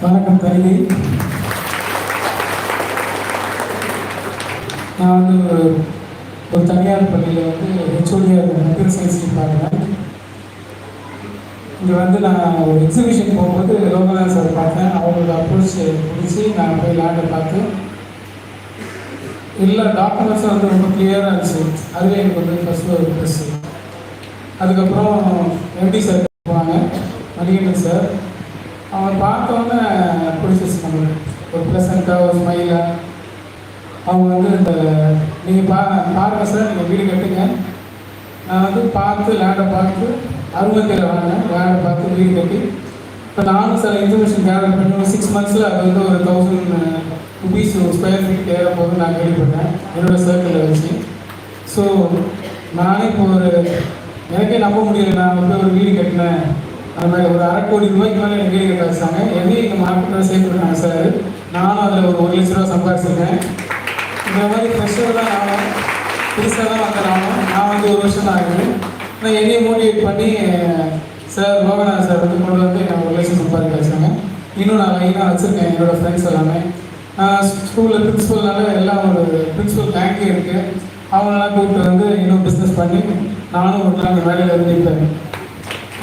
வணக்கம் தருவி. நான் வந்து ஒரு தனியார் பள்ளியில் வந்து ஹெச்ஓடியாக கம்ப்யூட்டர் சயின்ஸ் டிபார்ட்மெண்ட். இங்கே வந்து நான் ஒரு எக்ஸிபிஷன் போகும்போது லோகநாத் சார் பார்த்தேன். அவங்களோட அப்ரோச் பிடிச்சி நான் போய் லேண்டை பார்த்து எல்லா டாக்குமெண்ட்ஸும் வந்து ரொம்ப கிளியராக இருந்துச்சு. அதுவே எனக்கு வந்து ஃபஸ்ட்டு ஒரு ப்ளஸ். அதுக்கப்புறம் எம்டி சார் போவாங்க, மணிகண்டன் சார். அவங்க பார்த்தோன்னே பிடிச்சிச்சு நம்மளுக்கு. ஒரு ப்ளசண்ட்டாக ஒரு ஸ்மைலாக அவங்க வந்து இந்த நீங்கள் பாருங்கள் சார், நீங்கள் வீடு கட்டுங்க. நான் வந்து பார்த்து லேண்டை பார்த்து அருமத்தையில் வாங்கினேன். லேண்டை பார்த்து வீடு கட்டி இப்போ நானும் சில இன்ஃபர்மேஷன் கேதர் பண்ணி ஒரு 6 months அது வந்து ஒரு 1000 rupees ஸ்கொயர் ஃபீட் ஏற போது நான் கேள்விப்பட்டேன் என்னோடய சர்க்கிளில் வச்சு. ஸோ நானே இப்போ எனக்கே நம்ப முடியல. நான் வந்து ஒரு வீடு கட்டினேன். அது மாதிரி ஒரு 1/2 கோடி ரூபாய்க்கு மேலே எனக்கு வீடு கட்ட வச்சாங்க. என்னையும் எங்கள் மார்க்கெட்டில் சேர்த்துருக்காங்க சார். நானும் அதில் ஒரு 1 லட்ச ரூபா சம்பாதிச்சிருக்கேன். இந்த மாதிரி ப்ரெஷர் தான் நானும் புதுசாக தான் வந்தேன். நான் வந்து 1 வருஷம் தான் ஆகுது. நான் என்னையும் மோட்டிவேட் பண்ணி சார் லோகநாத் சார் வந்து கொண்டு வந்து எனக்கு 1 லட்சம் சம்பாதிக்க வச்சாங்க. இன்னும் நான் லைனாக வச்சுருக்கேன் என்னோடய ஃப்ரெண்ட்ஸ் எல்லாமே. ஸ்கூலில் பிரின்ஸிபல்னால எல்லாம் ஒரு பிரின்ஸிபல் பேங்கே இருக்குது. அவங்களெல்லாம் கூப்பிட்டு வந்து இன்னும் பிஸ்னஸ் பண்ணி நானும் ஒரு நாள் வேலையில் இருந்துப்பேன்.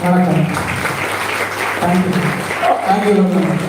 வணக்கம். தேங்க்யூ. தேங்க்யூ லோகநாத்.